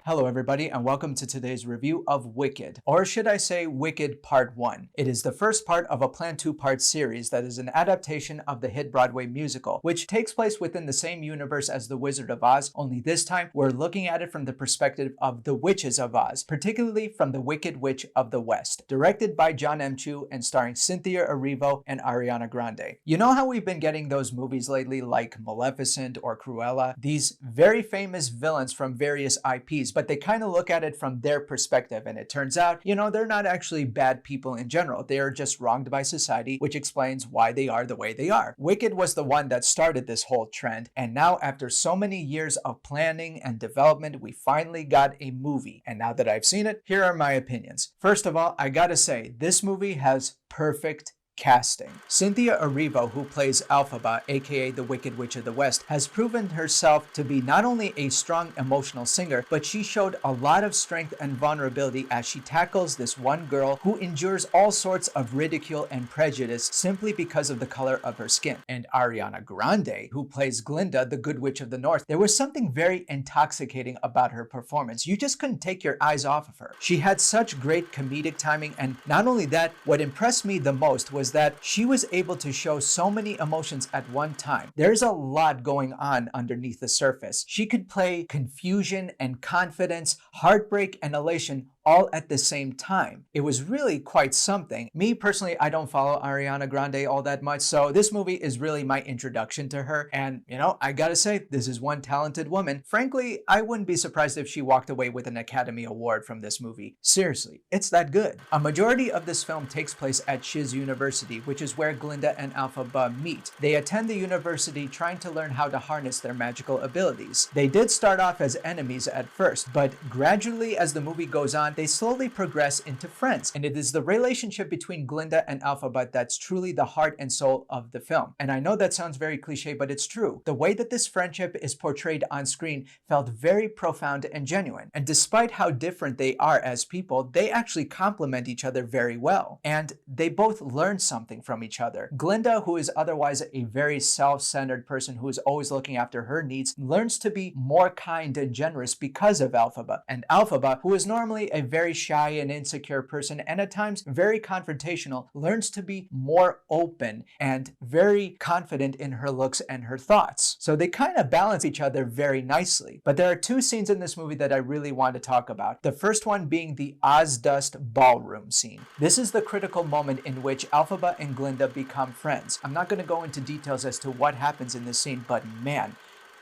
Hello everybody and welcome to today's review of Wicked, or should I say Wicked Part 1. It is the first part of a planned two-part series that is an adaptation of the hit Broadway musical, which takes place within the same universe as The Wizard of Oz, only this time we're looking at it from the perspective of the Witches of Oz, particularly from the Wicked Witch of the West, directed by Jon M and starring Cynthia, Erivo, and Ariana Grande. You know how we've been getting those movies lately like Maleficent or Cruella? These very famous villains from various IPs, but they kind of look at it from their perspective, and it turns out, they're not actually bad people in general. They are just wronged by society, which explains why they are the way they are. Wicked was the one that started this whole trend, and now after so many years of planning and development, we finally got a movie. And now that I've seen it, here are my opinions. First of all, I gotta say, this movie has perfect casting. Cynthia Erivo, who plays Elphaba, aka the Wicked Witch of the West, has proven herself to be not only a strong emotional singer, but she showed a lot of strength and vulnerability as she tackles this one girl who endures all sorts of ridicule and prejudice simply because of the color of her skin. And Ariana Grande, who plays Glinda, the Good Witch of the North, there was something very intoxicating about her performance. You just couldn't take your eyes off of her. She had such great comedic timing, and not only that, what impressed me the most was that she was able to show so many emotions at one time. There's a lot going on underneath the surface. She could play confusion and confidence, heartbreak and elation all at the same time. It was really quite something. Me personally, I don't follow Ariana Grande all that much, so this movie is really my introduction to her. And I gotta say, this is one talented woman. Frankly, I wouldn't be surprised if she walked away with an Academy Award from this movie. Seriously, it's that good. A majority of this film takes place at Shiz University, which is where Glinda and Elphaba meet. They attend the university trying to learn how to harness their magical abilities. They did start off as enemies at first, but gradually as the movie goes on, they slowly progress into friends, and it is the relationship between Glinda and Elphaba that's truly the heart and soul of the film. And I know that sounds very cliche, but it's true. The way that this friendship is portrayed on screen felt very profound and genuine. And despite how different they are as people, they actually complement each other very well. And they both learn something from each other. Glinda, who is otherwise a very self-centered person who is always looking after her needs, learns to be more kind and generous because of Elphaba. And Elphaba, who is normally a very shy and insecure person and at times very confrontational, learns to be more open and very confident in her looks and her thoughts. So they kind of balance each other very nicely. But there are two scenes in this movie that I really want to talk about. The first one being the Oz Dust ballroom scene. This is the critical moment in which Elphaba and Glinda become friends. I'm not going to go into details as to what happens in this scene, but man,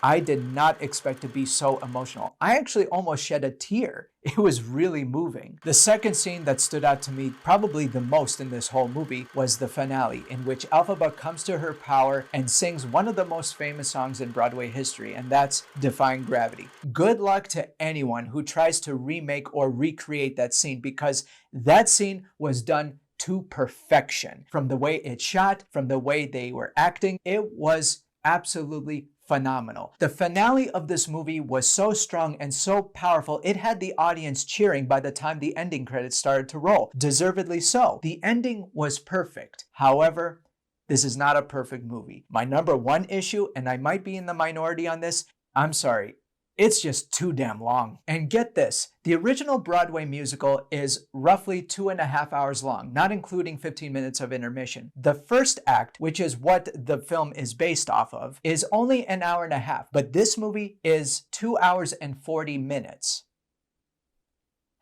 I did not expect to be so emotional. I actually almost shed a tear. It was really moving. The second scene that stood out to me probably the most in this whole movie was the finale, in which Elphaba comes to her power and sings one of the most famous songs in Broadway history, and that's Defying Gravity. Good luck to anyone who tries to remake or recreate that scene, because that scene was done to perfection. From the way it's shot, from the way they were acting, it was absolutely phenomenal. The finale of this movie was so strong and so powerful, it had the audience cheering by the time the ending credits started to roll. Deservedly so. The ending was perfect. However, this is not a perfect movie. My number one issue, and I might be in the minority on this, I'm sorry, it's just too damn long. And get this, the original Broadway musical is roughly 2.5 hours long, not including 15 minutes of intermission. The first act, which is what the film is based off of, is only an hour and a half, but this movie is 2 hours and 40 minutes.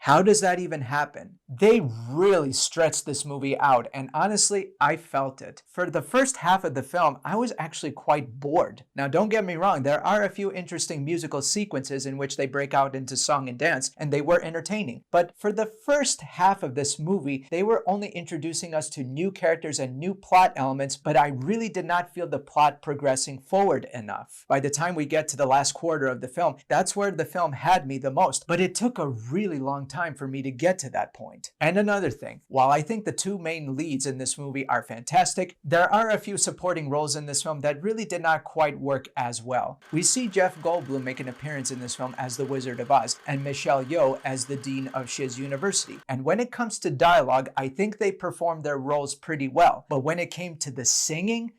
How does that even happen? They really stretched this movie out, and honestly, I felt it. For the first half of the film, I was actually quite bored. Now, don't get me wrong, there are a few interesting musical sequences in which they break out into song and dance, and they were entertaining. But for the first half of this movie, they were only introducing us to new characters and new plot elements, but I really did not feel the plot progressing forward enough. By the time we get to the last quarter of the film, that's where the film had me the most, but it took a really long time for me to get to that point. And another thing, while I think the two main leads in this movie are fantastic, there are a few supporting roles in this film that really did not quite work as well. We see Jeff Goldblum make an appearance in this film as the Wizard of Oz, and Michelle Yeoh as the Dean of Shiz University. And when it comes to dialogue, I think they performed their roles pretty well. But when it came to the singing,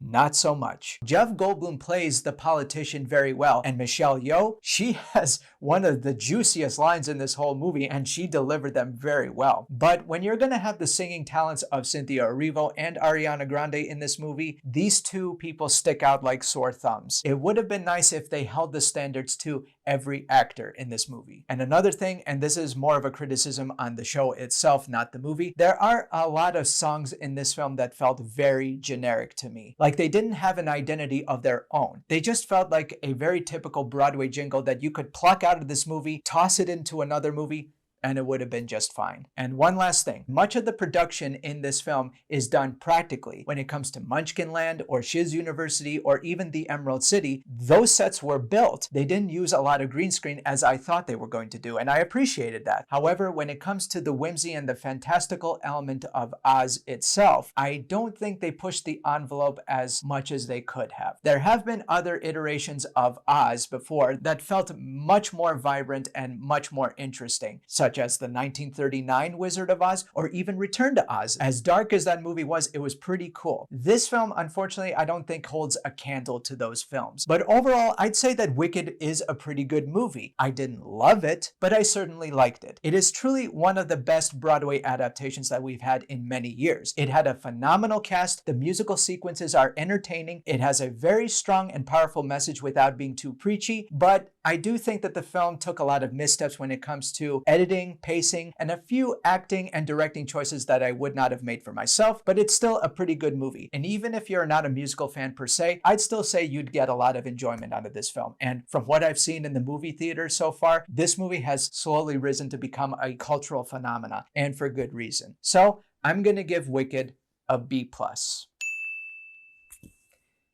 not so much. Jeff Goldblum plays the politician very well, and Michelle Yeoh, she has one of the juiciest lines in this whole movie, and she delivered them very well. But when you're gonna have the singing talents of Cynthia Erivo and Ariana Grande in this movie, these two people stick out like sore thumbs. It would have been nice if they held the standards to every actor in this movie. And another thing, and this is more of a criticism on the show itself, not the movie, there are a lot of songs in this film that felt very generic to me. Like they didn't have an identity of their own. They just felt like a very typical Broadway jingle that you could pluck out of this movie, toss it into another movie, and it would have been just fine. And one last thing, much of the production in this film is done practically. When it comes to Munchkinland or Shiz University or even the Emerald City, those sets were built. They didn't use a lot of green screen as I thought they were going to do, and I appreciated that. However, when it comes to the whimsy and the fantastical element of Oz itself, I don't think they pushed the envelope as much as they could have. There have been other iterations of Oz before that felt much more vibrant and much more interesting, such as the 1939 Wizard of Oz or even Return to Oz. As dark as that movie was, it was pretty cool. This film, unfortunately, I don't think holds a candle to those films. But overall, I'd say that Wicked is a pretty good movie. I didn't love it, but I certainly liked it. It is truly one of the best Broadway adaptations that we've had in many years. It had a phenomenal cast, the musical sequences are entertaining, it has a very strong and powerful message without being too preachy, but I do think that the film took a lot of missteps when it comes to editing, pacing, and a few acting and directing choices that I would not have made for myself, but it's still a pretty good movie. And even if you're not a musical fan per se, I'd still say you'd get a lot of enjoyment out of this film. And from what I've seen in the movie theater so far, this movie has slowly risen to become a cultural phenomenon, and for good reason. So I'm going to give Wicked a B+.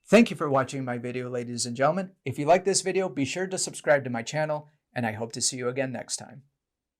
Thank you for watching my video, ladies and gentlemen. If you like this video, be sure to subscribe to my channel, and I hope to see you again next time.